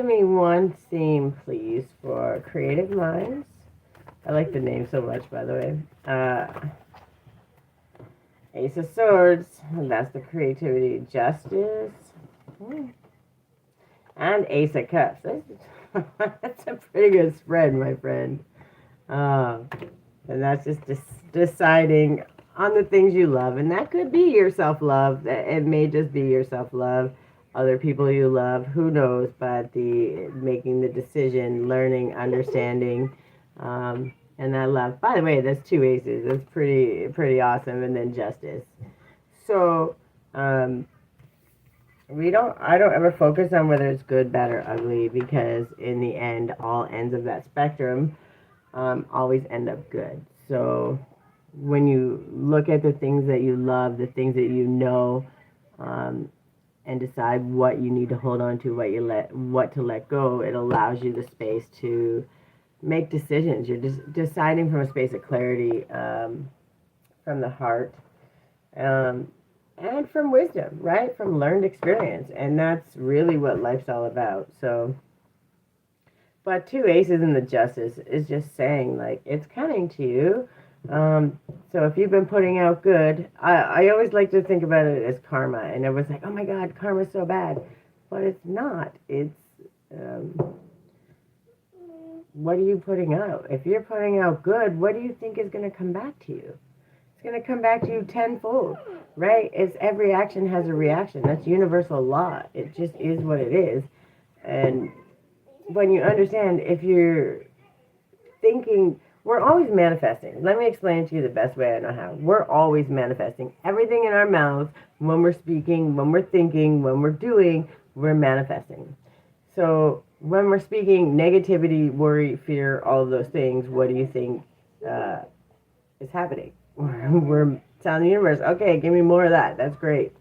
Give me one theme, please, for Creative Minds. I like the name so much, by the way. Ace of Swords, that's the creativity, justice, and Ace of Cups. That's a pretty good spread, my friend. Uh, and that's just deciding on the things you love. And that could be your self love. It may just be your self love, other people you love, who knows. But the making the decision, learning, understanding, and that love. By the way, that's two aces. That's pretty awesome. And then justice. So, I don't ever focus on whether it's good, bad, or ugly because in the end, all ends of that spectrum always end up good. So when you look at the things that you love, the things that you know, and decide what you need to hold on to, what to let go, it allows you the space to make decisions. You're just deciding from a space of clarity, from the heart. And from wisdom, right? From learned experience. And that's really what life's all about. So, but two aces in the justice is just saying, like, it's coming to you. So if you've been putting out good, I always like to think about it as karma. And everyone's like, oh my God, karma's so bad. But it's not. It's, what are you putting out? If you're putting out good, what do you think is going to come back to you? It's going to come back to you tenfold, right? It's every action has a reaction. That's universal law. It just is what it is. And when you understand, if you're thinking, we're always manifesting. Let me explain to you the best way I know how. We're always manifesting. Everything in our mouths, when we're speaking, when we're thinking, when we're doing, we're manifesting. So when we're speaking negativity, worry, fear, all of those things, what do you think is happening? We're telling the universe, okay, give me more of that. That's great.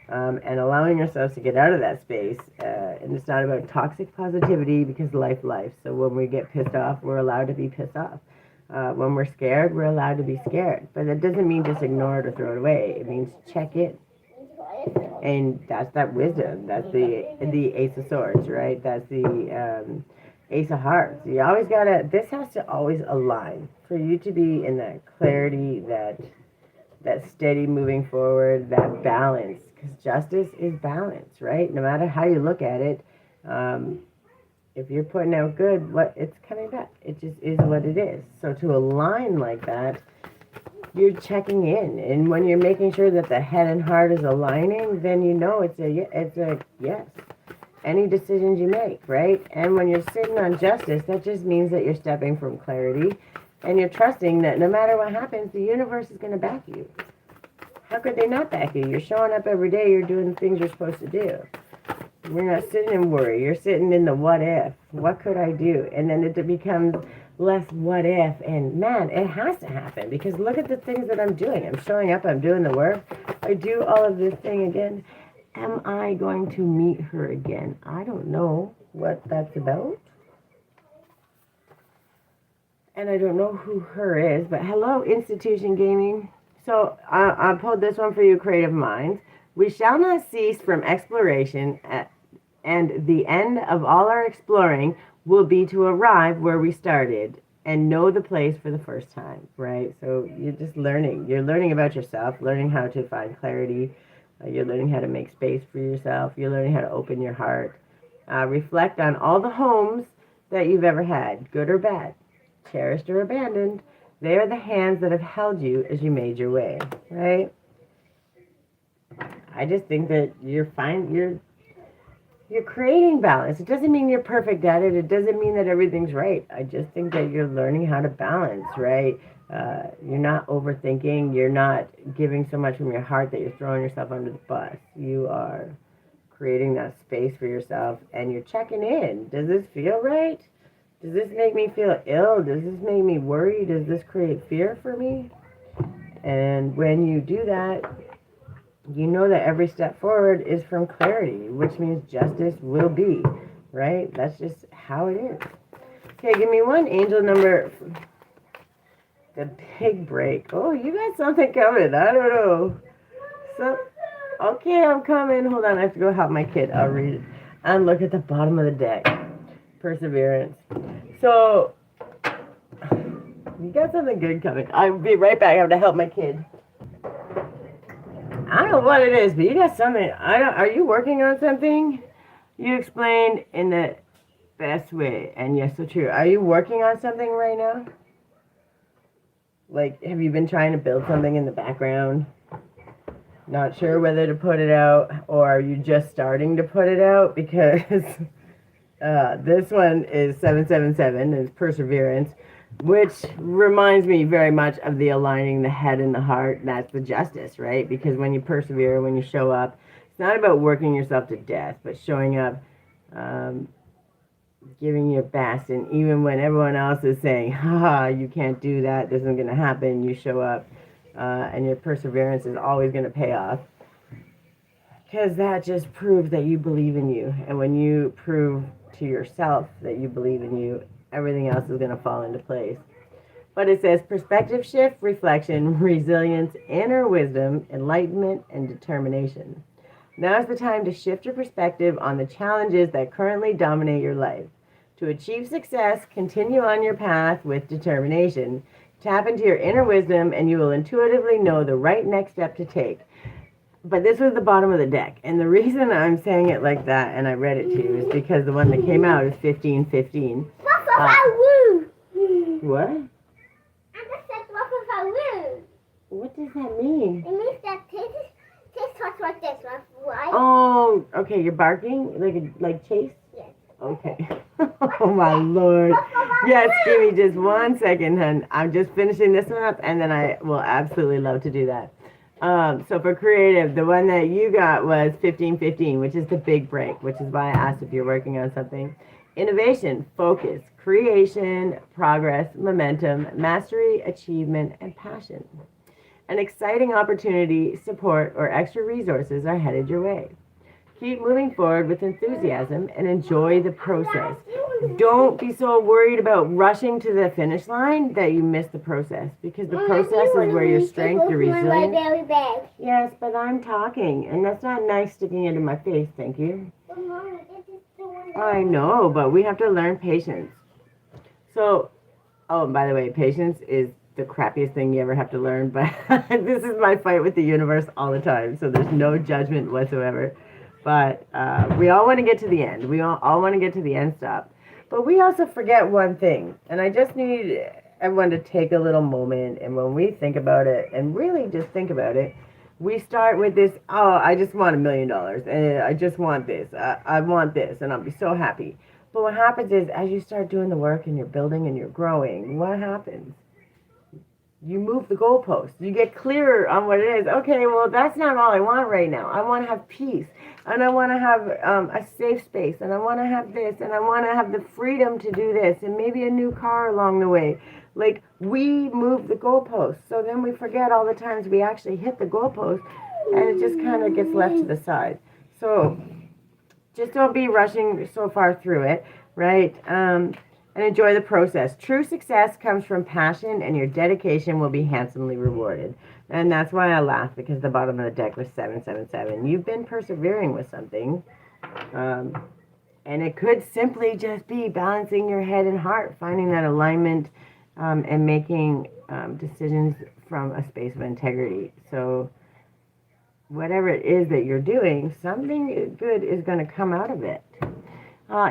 And allowing ourselves to get out of that space. And it's not about toxic positivity because life. So when we get pissed off, we're allowed to be pissed off. When we're scared, we're allowed to be scared. But that doesn't mean just ignore it or throw it away. It means check in. And that's that wisdom. That's the Ace of Swords, right? That's the Ace of Hearts. You always gotta. This has to always align for you to be in that clarity, that steady moving forward, that balance. Because justice is balance, right? No matter how you look at it, if you're putting out good, it's coming back. It just is what it is. So to align like that, you're checking in, and when you're making sure that the head and heart is aligning, then you know it's a yes. Any decisions you make, right? And when you're sitting on justice, that just means that you're stepping from clarity, and you're trusting that no matter what happens, the universe is going to back you. How could they not back you? You're showing up every day. You're doing the things you're supposed to do. You're not sitting in worry. You're sitting in the what if. What could I do? And then it becomes less what if. And man, it has to happen because look at the things that I'm doing. I'm showing up. I'm doing the work. I do all of this thing again. Am I going to meet her again? I don't know what that's about. And I don't know who her is. But hello, Institution Gaming. So I pulled this one for you, Creative Minds. We shall not cease from exploration, and the end of all our exploring will be to arrive where we started and know the place for the first time, right? So you're just learning. You're learning about yourself, learning how to find clarity. You're learning how to make space for yourself. You're learning how to open your heart. Reflect on all the homes that you've ever had, good or bad, cherished or abandoned. They are the hands that have held you as you made your way, right? I just think that you're creating balance. It doesn't mean you're perfect at it. It doesn't mean that everything's right. I just think that you're learning how to balance, right? You're not overthinking. You're not giving so much from your heart that you're throwing yourself under the bus. You are creating that space for yourself, and you're checking in. Does this feel right? Does this make me feel ill? Does this make me worry? Does this create fear for me? And when you do that, you know that every step forward is from clarity, which means justice will be, right? That's just how it is. Okay, give me one angel number. The big break. Oh, you got something coming. I don't know. Okay, I'm coming. Hold on, I have to go help my kid. I'll read it. And look at the bottom of the deck. Perseverance. So, you got something good coming. I'll be right back. I have to help my kid. I don't know what it is, but you got something. Are you working on something? You explained in the best way, and yes, so true. Are you working on something right now? Like, have you been trying to build something in the background? Not sure whether to put it out, or are you just starting to put it out? Because this one is 777, is perseverance, which reminds me very much of the aligning the head and the heart. That's the justice, right? Because when you persevere, when you show up, it's not about working yourself to death, but showing up, giving your best. And even when everyone else is saying, haha, you can't do that, this isn't going to happen, you show up, and your perseverance is always going to pay off. Because that just proves that you believe in you. And when you prove to yourself that you believe in you, everything else is going to fall into place. But it says perspective shift, reflection, resilience, inner wisdom, enlightenment, and determination. Now is the time to shift your perspective on the challenges that currently dominate your life. To achieve success, continue on your path with determination. Tap into your inner wisdom and you will intuitively know the right next step to take. But this was the bottom of the deck. And the reason I'm saying it like that, and I read it to you, is because the one that came out is 1515. What? What does that mean? It means that Chase talks like this, right? Oh, okay. You're barking? Like Chase? Yes. Okay. Oh, my Lord. Yes, give me just 1 second, hon. I'm just finishing this one up, and then I will absolutely love to do that. So for creative, the one that you got was 1515, which is the big break, which is why I asked if you're working on something. Innovation, focus, creation, progress, momentum, mastery, achievement, and passion. An exciting opportunity, support, or extra resources are headed your way. Keep moving forward with enthusiasm and enjoy the process. Don't be so worried about rushing to the finish line that you miss the process, because the process is where your strength, your resilience. Yes, but I'm talking, and that's not nice sticking it in my face, thank you. I know, but we have to learn patience. So, oh, by the way, patience is the crappiest thing you ever have to learn, but this is my fight with the universe all the time, so there's no judgment whatsoever. But we all want to get to the end. We all want to get to the end stop. But we also forget one thing, and I just need everyone to take a little moment, and when we think about it, and really just think about it, we start with this, oh, I just want $1 million, and I just want this, I want this, and I'll be so happy. But what happens is, as you start doing the work, and you're building, and you're growing, what happens? You move the goalposts. You get clearer on what it is. Okay, well, that's not all I want right now. I want to have peace, and I want to have a safe space, and I want to have this, and I want to have the freedom to do this, and maybe a new car along the way. Like, we move the goalposts, so then we forget all the times we actually hit the goalpost, and it just kind of gets left to the side. So just don't be rushing so far through it, right? And enjoy the process. True success comes from passion, and your dedication will be handsomely rewarded. And that's why I laugh, because the bottom of the deck was 777. You've been persevering with something, and it could simply just be balancing your head and heart, finding that alignment, and making decisions from a space of integrity. So whatever it is that you're doing, something good is going to come out of it.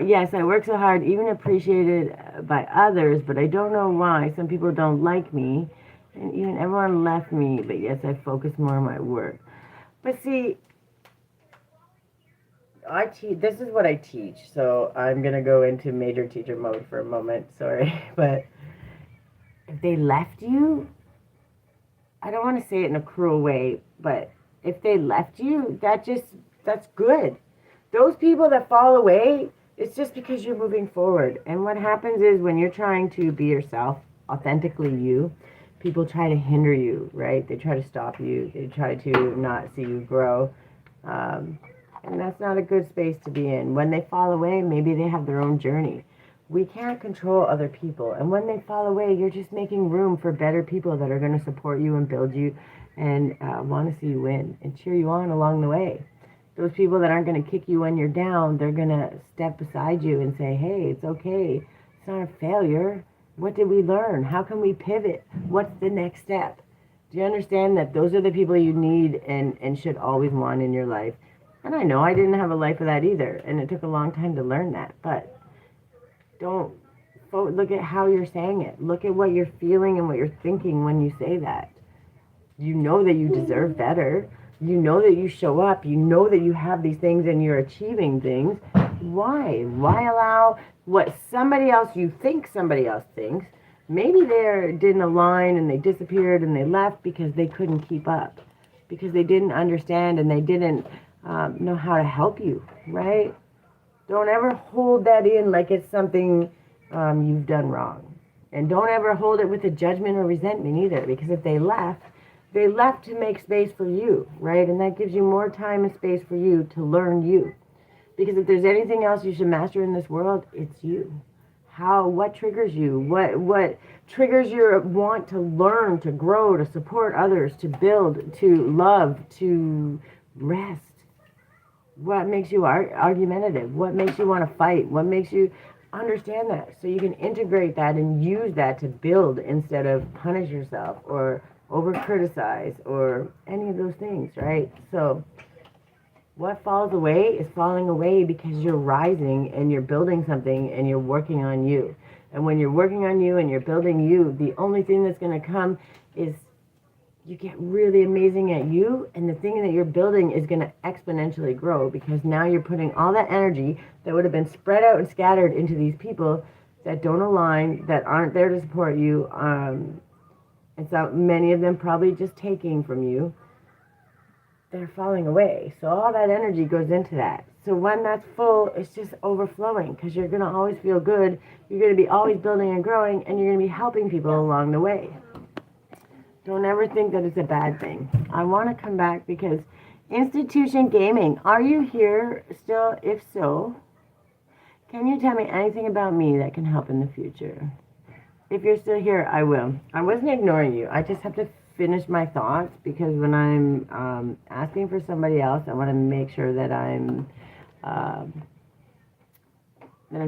Yes, I work so hard, even appreciated by others, but I don't know why. Some people don't like me, and even everyone left me, but yes, I focus more on my work. But see, this is what I teach, so I'm going to go into major teacher mode for a moment, sorry. But if they left you, I don't want to say it in a cruel way, but if they left you, that's good. Those people that fall away, it's just because you're moving forward. And what happens is, when you're trying to be yourself, authentically you, people try to hinder you, right? They try to stop you. They try to not see you grow. And that's not a good space to be in. When they fall away, maybe they have their own journey. We can't control other people. And when they fall away, you're just making room for better people that are going to support you and build you and want to see you win and cheer you on along the way. Those people that aren't going to kick you when you're down, they're going to step beside you and say, hey, it's okay. It's not a failure. What did we learn? How can we pivot? What's the next step? Do you understand that those are the people you need and should always want in your life? And I know I didn't have a life of that either, and it took a long time to learn that. But don't look at how you're saying it. Look at what you're feeling and what you're thinking when you say that. You know that you deserve better. You know that you show up. You know that you have these things and you're achieving things. Why? Why allow what somebody else, you think somebody else thinks, maybe they didn't align and they disappeared and they left because they couldn't keep up, because they didn't understand and they didn't know how to help you, right? Don't ever hold that in like it's something you've done wrong. And don't ever hold it with a judgment or resentment either, because if they left to make space for you, right? And that gives you more time and space for you to learn you. Because if there's anything else you should master in this world, it's you. What triggers you? What triggers your want to learn, to grow, to support others, to build, to love, to rest? What makes you argumentative? What makes you want to fight? What makes you understand that so you can integrate that and use that to build instead of punish yourself or over criticize or any of those things, right? So what falls away is falling away because you're rising and you're building something and you're working on you. And when you're working on you and you're building you, the only thing that's going to come is you get really amazing at you, and the thing that you're building is going to exponentially grow, because now you're putting all that energy that would have been spread out and scattered into these people that don't align, that aren't there to support you. And so many of them probably just taking from you. They're falling away. So all that energy goes into that. So when that's full, it's just overflowing, because you're going to always feel good. You're going to be always building and growing, and you're going to be helping people along the way. Don't ever think that it's a bad thing. I want to come back because Institution Gaming, are you here still? If so, can you tell me anything about me that can help in the future? If you're still here, I will. I wasn't ignoring you. I just have to finish my thoughts, because when I'm asking for somebody else, I want to make sure that I'm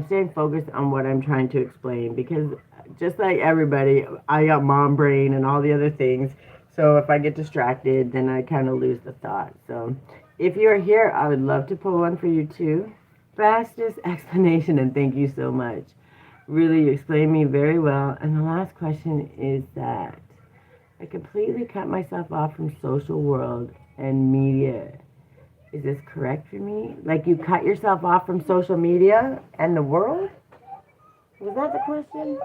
staying focused on what I'm trying to explain, because just like everybody, I got mom brain and all the other things. So if I get distracted, then I kind of lose the thought. So if you're here, I would love to pull one for you too. Fastest explanation, and thank you so much. Really, you explained me very well. And the last question is that I completely cut myself off from social world and media. Is this correct for me? Like, you cut yourself off from social media and the world? Was that the question?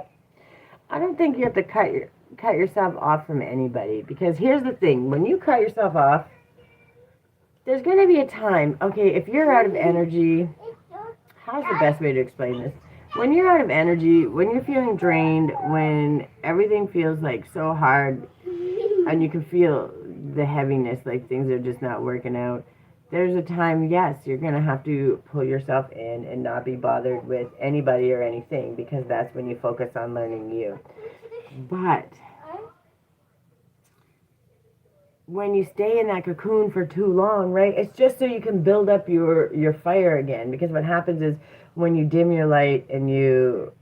I don't think you have to cut yourself off from anybody, because here's the thing. When you cut yourself off, there's going to be a time, okay, if you're out of energy, how's the best way to explain this? When you're out of energy, when you're feeling drained, when everything feels like so hard and you can feel the heaviness, like things are just not working out, there's a time, yes, you're going to have to pull yourself in and not be bothered with anybody or anything, because that's when you focus on learning you. But when you stay in that cocoon for too long, right, it's just so you can build up your fire again. Because what happens is when you dim your light and you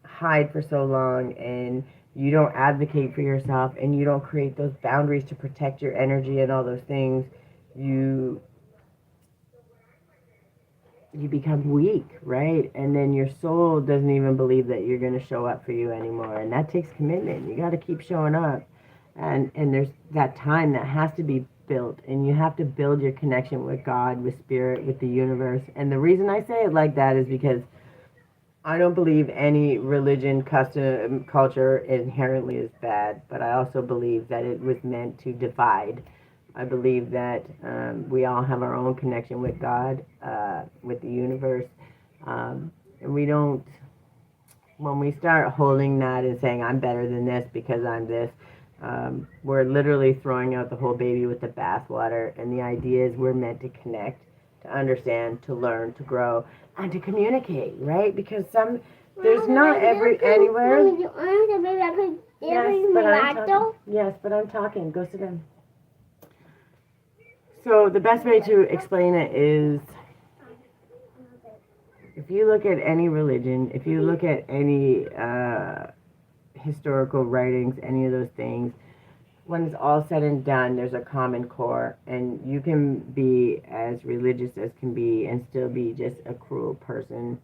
hide for so long and you don't advocate for yourself and you don't create those boundaries to protect your energy and all those things, you become weak, right? And then your soul doesn't even believe that you're going to show up for you anymore. And that takes commitment. You got to keep showing up. And there's that time that has to be built. And you have to build your connection with God, with spirit, with the universe. And the reason I say it like that is because I don't believe any religion, custom, culture inherently is bad. But I also believe that it was meant to divide. I believe that we all have our own connection with God, with the universe. And we don't, when we start holding that and saying, I'm better than this because I'm this, we're literally throwing out the whole baby with the bathwater. And the idea is we're meant to connect, to understand, to learn, to grow, and to communicate, right? Because there's not anywhere. Yes, but I'm talking. Go sit down. So the best way to explain it is, if you look at any religion, if you look at any historical writings, any of those things, when it's all said and done, there's a common core, and you can be as religious as can be and still be just a cruel person.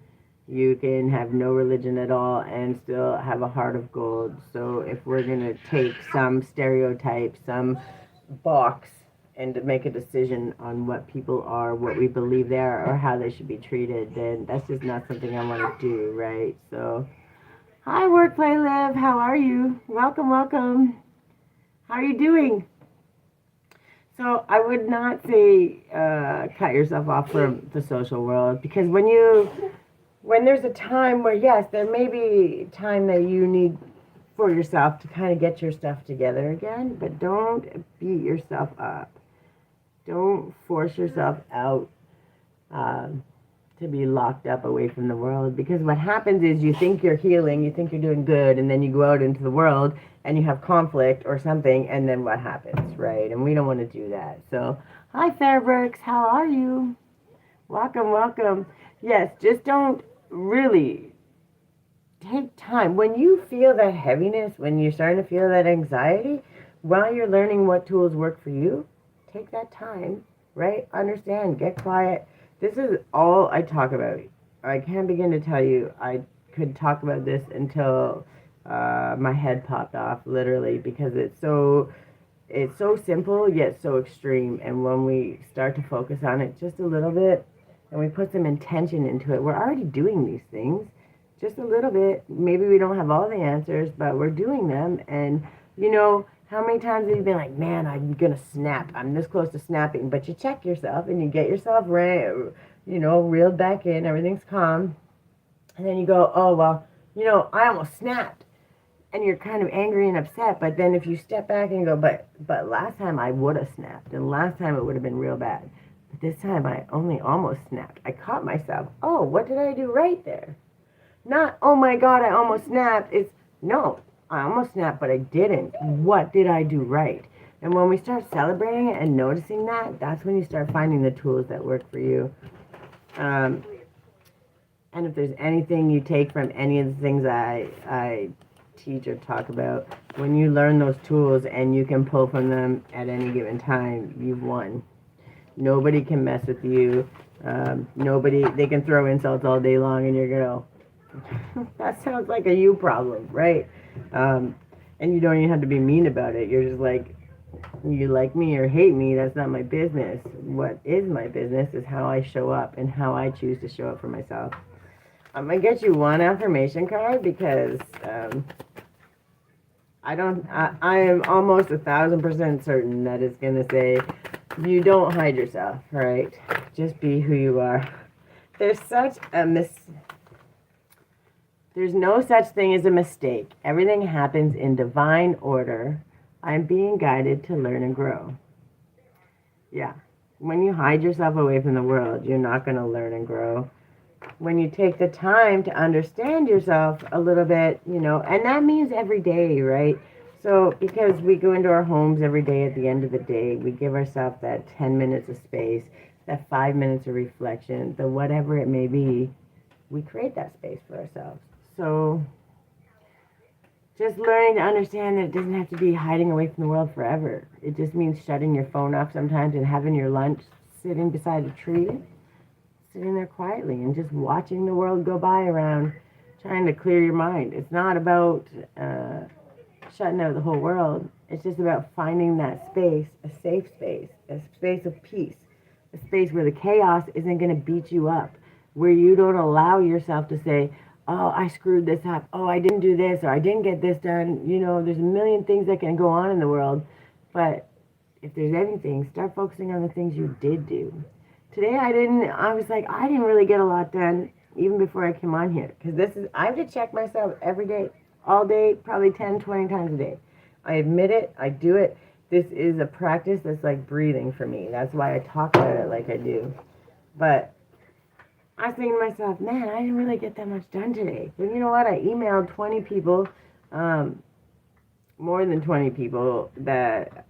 You can have no religion at all and still have a heart of gold. So if we're going to take some stereotype, some box, and to make a decision on what people are, what we believe they are, or how they should be treated, then that's just not something I want to do, right? So, hi, Work, Play, Live. How are you? Welcome, welcome. How are you doing? So I would not say cut yourself off from the social world, because when there's a time where, yes, there may be time that you need for yourself to kind of get your stuff together again, but don't beat yourself up. Don't force yourself out to be locked up away from the world, because what happens is you think you're healing, you think you're doing good, and then you go out into the world and you have conflict or something, and then what happens, right? And we don't want to do that. So, hi Fairbrooks, how are you? Welcome, welcome. Yes, just don't really take time. When you feel that heaviness, when you're starting to feel that anxiety, while you're learning what tools work for you, take that time, right? Understand, get quiet. This is all I talk about. I can't begin to tell you. I could talk about this until my head popped off, literally, because it's so simple yet so extreme. And when we start to focus on it just a little bit, and we put some intention into it, we're already doing these things just a little bit. Maybe we don't have all the answers, but we're doing them. And how many times have you been like, man, I'm gonna snap, I'm this close to snapping, but you check yourself and you get yourself reeled back in, everything's calm, and then you go, oh well, I almost snapped, and you're kind of angry and upset. But then if you step back and you go, but last time I would have snapped, and last time it would have been real bad, but this time I only almost snapped. I caught myself. Oh, what did I do right there? Not, oh my God, I almost snapped. It's, no, I almost snapped, but I didn't. What did I do right? And when we start celebrating it and noticing that, that's when you start finding the tools that work for you. And if there's anything you take from any of the things I teach or talk about, when you learn those tools and you can pull from them at any given time, you've won. Nobody can mess with you. They can throw insults all day long, and you're going to, that sounds like a you problem, right? And you don't even have to be mean about it. You're just like, you like me or hate me, that's not my business. What is my business is how I show up and how I choose to show up for myself. I'm going to get you one affirmation card, because I am almost 1,000% certain that it's going to say, you don't hide yourself, right? Just be who you are. There's no such thing as a mistake. Everything happens in divine order. I'm being guided to learn and grow. Yeah. When you hide yourself away from the world, you're not going to learn and grow. When you take the time to understand yourself a little bit, and that means every day, right? So, because we go into our homes every day, at the end of the day, we give ourselves that 10 minutes of space, that 5 minutes of reflection, the whatever it may be, we create that space for ourselves. So, just learning to understand that it doesn't have to be hiding away from the world forever. It just means shutting your phone off sometimes and having your lunch, sitting beside a tree, sitting there quietly and just watching the world go by around, trying to clear your mind. It's not about shutting out the whole world. It's just about finding that space, a safe space, a space of peace, a space where the chaos isn't going to beat you up, where you don't allow yourself to say, oh, I screwed this up, oh, I didn't do this, or I didn't get this done. There's a million things that can go on in the world, but if there's anything, start focusing on the things you did do. Today I didn't really get a lot done, even before I came on here, because I have to check myself every day, all day, probably 10, 20 times a day. I admit it, I do it. This is a practice that's like breathing for me. That's why I talk about it like I do. But I was thinking to myself, man, I didn't really get that much done today. But you know what? I emailed 20 people, more than 20 people, that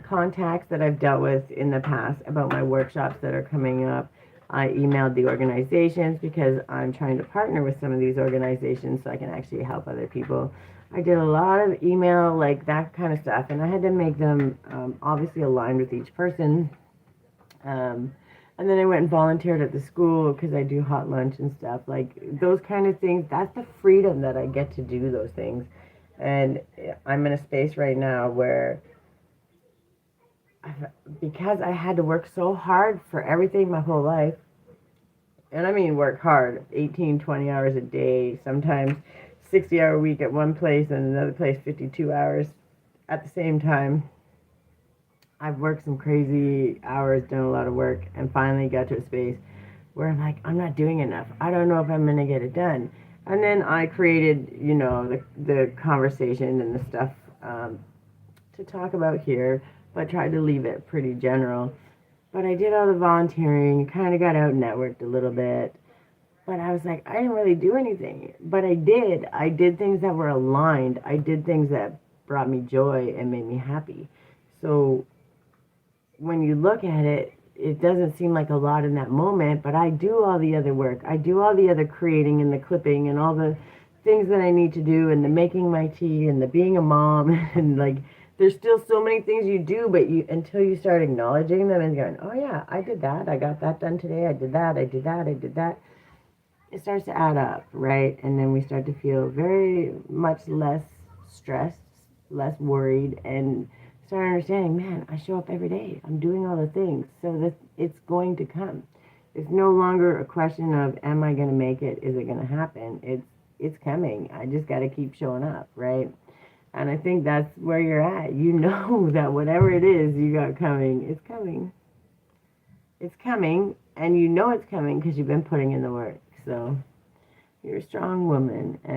contacts that I've dealt with in the past about my workshops that are coming up. I emailed the organizations because I'm trying to partner with some of these organizations so I can actually help other people. I did a lot of email, like that kind of stuff, and I had to make them obviously aligned with each person. And then I went and volunteered at the school because I do hot lunch and stuff. Like those kind of things, that's the freedom that I get to do those things. And I'm in a space right now where because I had to work so hard for everything my whole life, and I mean work hard, 18, 20 hours a day, sometimes 60-hour week at one place and another place 52 hours at the same time. I've worked some crazy hours, done a lot of work, and finally got to a space where I'm like, I'm not doing enough. I don't know if I'm going to get it done. And then I created, the conversation and the stuff to talk about here, but tried to leave it pretty general. But I did all the volunteering, kind of got out and networked a little bit. But I was like, I didn't really do anything. But I did. I did things that were aligned. I did things that brought me joy and made me happy. So when you look at it, it doesn't seem like a lot in that moment, but I do all the other work. I do all the other creating and the clipping and all the things that I need to do and the making my tea and the being a mom and like there's still so many things you do, but you until you start acknowledging them and going, oh yeah, I did that. I got that done today. I did that. I did that. I did that. It starts to add up, right? And then we start to feel very much less stressed, less worried, and start understanding, man, I show up every day. I'm doing all the things. So that it's going to come. It's no longer a question of am I going to make it? Is it going to happen? It's coming. I just got to keep showing up, right? And I think that's where you're at. You know that whatever it is you got coming, it's coming. It's coming, and you know it's coming because you've been putting in the work. So you're a strong woman, and